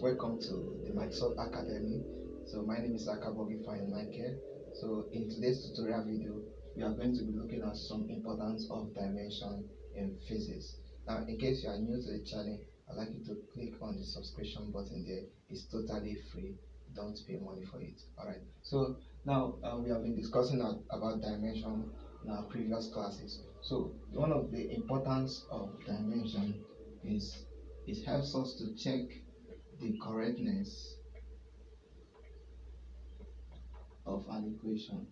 Welcome to the Michsurd Academy. So my name is Akabogi Fine Michael. So in today's tutorial video, we are going to be looking at some importance of dimension in physics. Now, in case you are new to the channel, I'd like you to click on the subscription button there. It's totally free. Don't pay money for it. Alright. So now we have been discussing about dimension in our previous classes. So one of the importance of dimension is it helps us to check the correctness of an equation.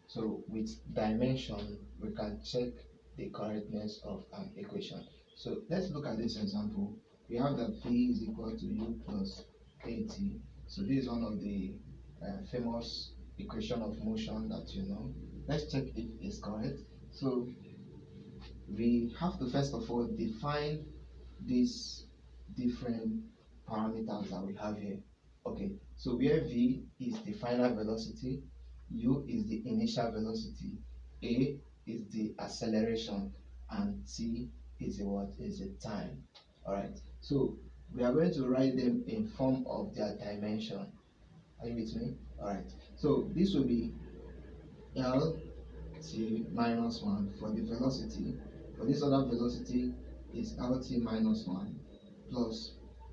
So with dimension, we can check the correctness of an equation. So let's look at this example. We have that v is equal to u plus at. So this is one of the famous equation of motion that you know. Let's check if it's correct. So we have to first of all define these different parameters that we have here. Okay, so where v is the final velocity, u is the initial velocity, a is the acceleration, and t is the what is the time. All right, so we are going to write them in form of their dimension. Are you with me? All right, so this will be l t minus 1 for the velocity. For this other velocity is lt minus 1 plus,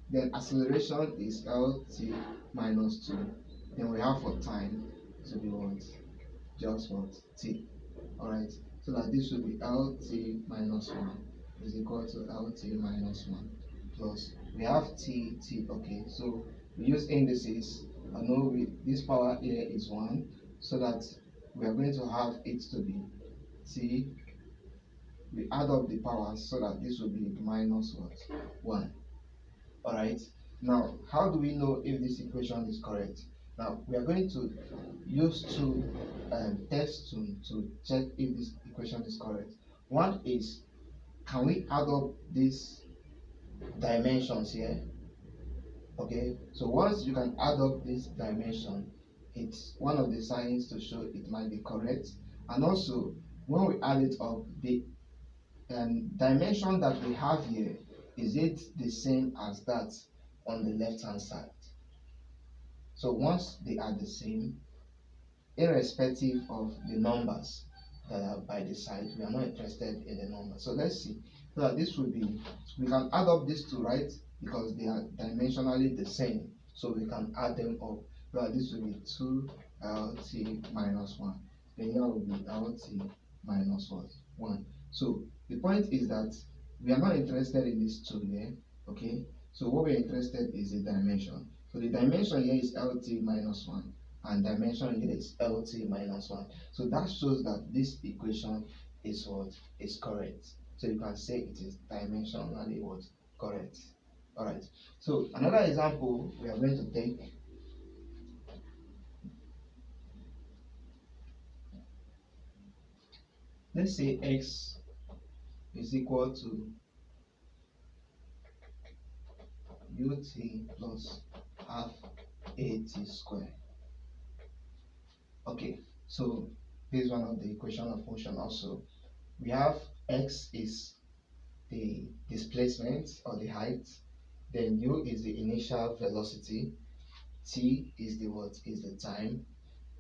then acceleration is lt minus 2. Then we have for time to be what? Just what? T. Alright, so that this will be lt minus 1 is equal to lt minus 1 plus, we have t. Okay, so we use indices. I know this power here is 1, so that we are going to have it to be t. We add up the powers so that this will be minus what? 1. Alright, now how do we know if this equation is correct? Now we are going to use two tests to check if this equation is correct. One is, can we add up these dimensions here? Okay, so once you can add up this dimension, it's one of the signs to show it might be correct. And also, when we add it up, the dimension that we have here, is it the same as that on the left hand side? So once they are the same, irrespective of the numbers that are by the side, we are not interested in the numbers. So let's see. So that this will be, we can add up these two, right? Because they are dimensionally the same, so we can add them up. So that this will be 2 lt minus 1. Then here will be lt minus what? 1. So the point is that we are not interested in these two here. Okay, so what we're interested is the dimension. So the dimension here is lt minus 1, and dimension here is lt minus 1. So that shows that this equation is what is correct. So you can say it is dimensionally what correct. All right, so another example we are going to take. Let's say x is equal to ut plus half at squared. Okay, so this is one of the equation of motion. Also, we have x is the displacement or the height, then u is the initial velocity, t is the what is the time,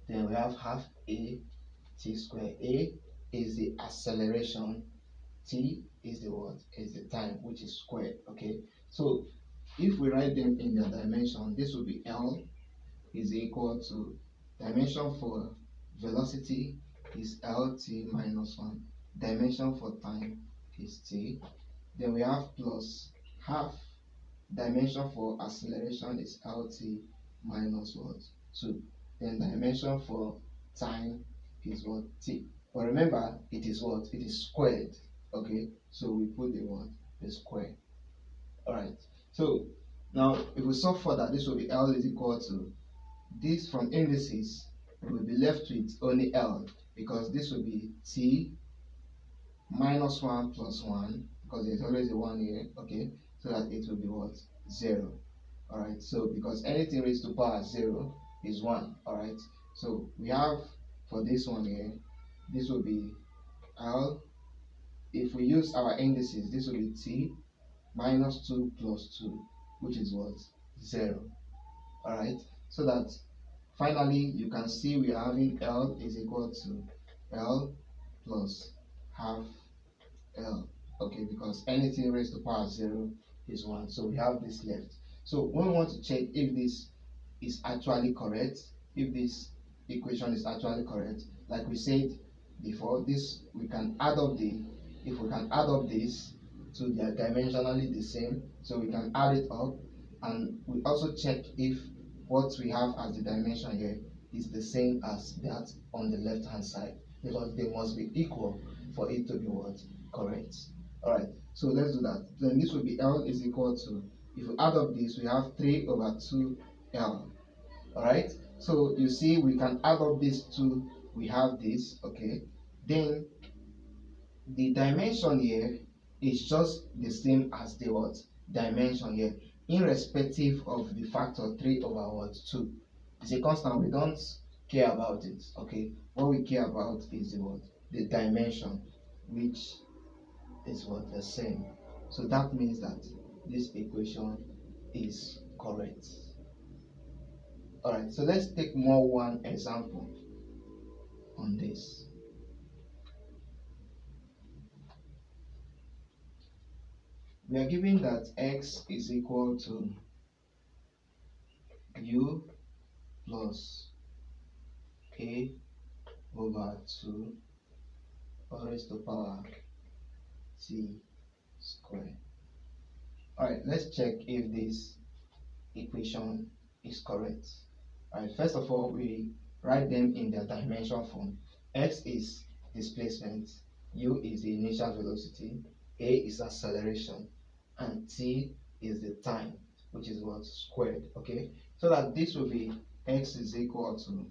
then we have half a t squared. A is the acceleration, t is the what is the time, which is squared. Okay, so if we write them in their dimension, this will be l is equal to, dimension for velocity is lt minus 1, dimension for time is t, then we have plus half, dimension for acceleration is lt minus what 2, then dimension for time is what t. But remember, it is what it is squared. Okay, so we put the what the square. All right, so now if we solve for that, this will be l is equal to, this from indices we will be left with only l, because this will be t minus 1 plus 1, because there's always a 1 here. Okay, so that it will be what 0. All right, so because anything raised to power 0 is 1. All right, so we have for this one here, this will be l if we use our indices, this will be t minus 2 plus 2, which is what? 0. Alright, so that finally you can see we are having L is equal to L plus half L. Okay, because anything raised to power 0 is 1. So we have this left. So when we want to check if this is actually correct, if this equation is actually correct, like we said before, this we can add up the, if we can add up this to they are dimensionally the same, so we can add it up, and we also check if what we have as the dimension here is the same as that on the left hand side, because they must be equal for it to be what? Correct. Alright, so let's do that. Then this will be L is equal to, if we add up this, we have 3 over 2 L. Alright, so you see we can add up these two, we have this, okay. Then the dimension here is just the same as the what? Dimension here, irrespective of the factor 3 over what? 2. It's a constant, we don't care about it, okay. What we care about is the what? The dimension, which is what? The same. So that means that this equation is correct. Alright, so let's take more one example on this. We are given that x is equal to u plus a over 2 raised to power t squared. Alright, let's check if this equation is correct. Alright, first of all, we write them in their dimension form. X is displacement, u is the initial velocity, a is acceleration, and t is the time, which is what? Squared. Okay, so that this will be x is equal to,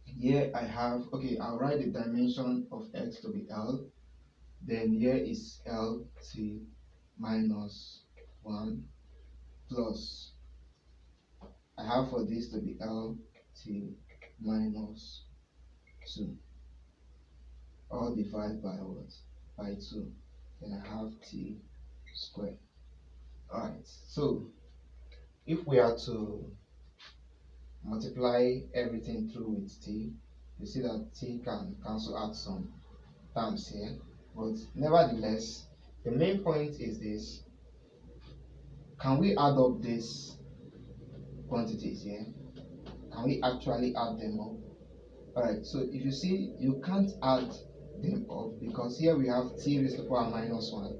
here I have, okay, I'll write the dimension of x to be L, then here is LT minus 1 plus, I have for this to be LT minus 2, all divided by what? By 2. Then I have t squared. Alright, so if we are to multiply everything through with t, you see that t can cancel out some terms here, but nevertheless, the main point is this: can we add up these quantities here? Can we actually add them up? Alright, so if you see, you can't add them up because here we have t raised to the power minus 1,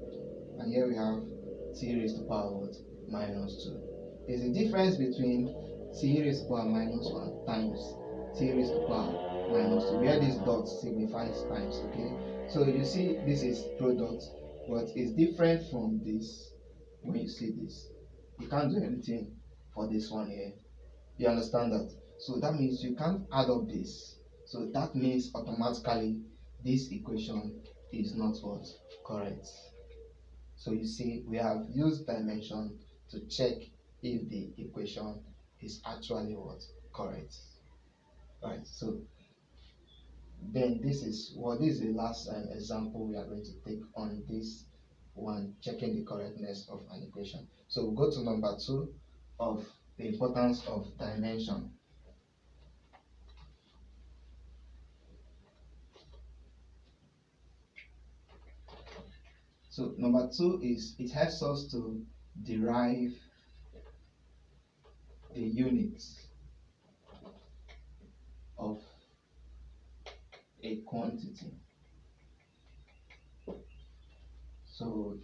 and here we have t raised to the power what? Minus 2. There's a difference between t raised to the power minus 1 times t raised to the power minus 2, where this dot signifies times, okay? So you see this is product, but it's different from this. When you see this, you can't do anything for this one here. You understand that? So that means you can't add up this. So that means automatically this equation is not what? Correct. So you see, we have used dimension to check if the equation is actually what? Correct. Alright, so then this is the last example we are going to take on this one, checking the correctness of an equation. So we'll go to number 2 of the importance of dimension. So number 2 is, it helps us to derive the units of a quantity. So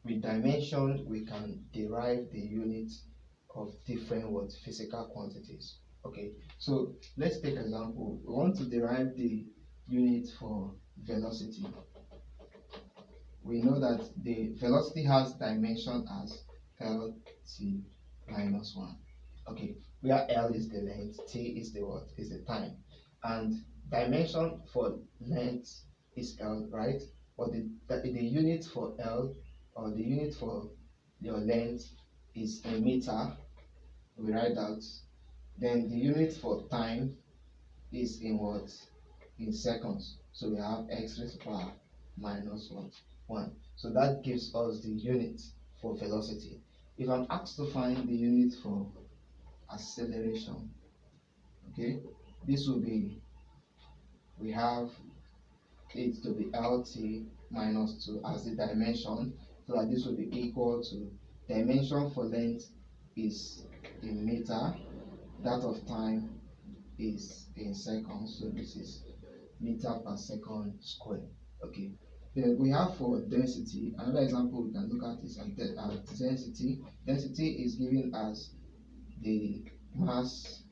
with dimension, we can derive the units of different what? Physical quantities. Okay, so let's take example. We want to derive the unit for velocity. We know that the velocity has dimension as LT minus 1. Okay, where L is the length, T is the what? Is the time. And dimension for length is L, right? But the unit for L, or the unit for your length, is a meter. We write that. Then the unit for time is in what? In seconds. So we have x raised to power minus what? 1. So that gives us the unit for velocity. If I'm asked to find the unit for acceleration, okay, this will be, we have it to be LT minus 2 as the dimension, so that this will be equal to, dimension for length is in meter, that of time is in seconds, so this is meter per second square. Okay, then we have for density, another example we can look at is density. Density is given as the mass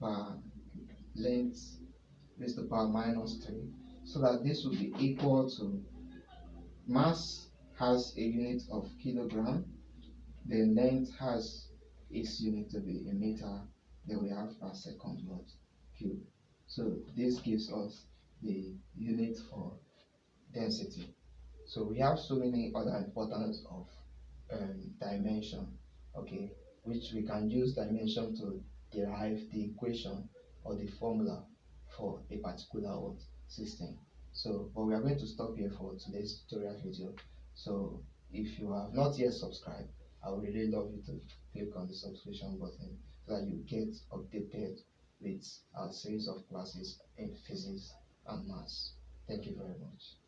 per length raised to the power minus 3, so that this will be equal to, mass has a unit of kilogram, then length has its unit to be a meter, then we have per second what? Cube. So this gives us the unit for density. So we have so many other importance of dimension, okay, which we can use dimension to derive the equation or the formula for a particular what system. So, but we are going to stop here for today's tutorial video. So if you have not yet subscribed, I would really love you to click on the subscription button so that you get updated with our series of classes in physics and maths. Thank you very much.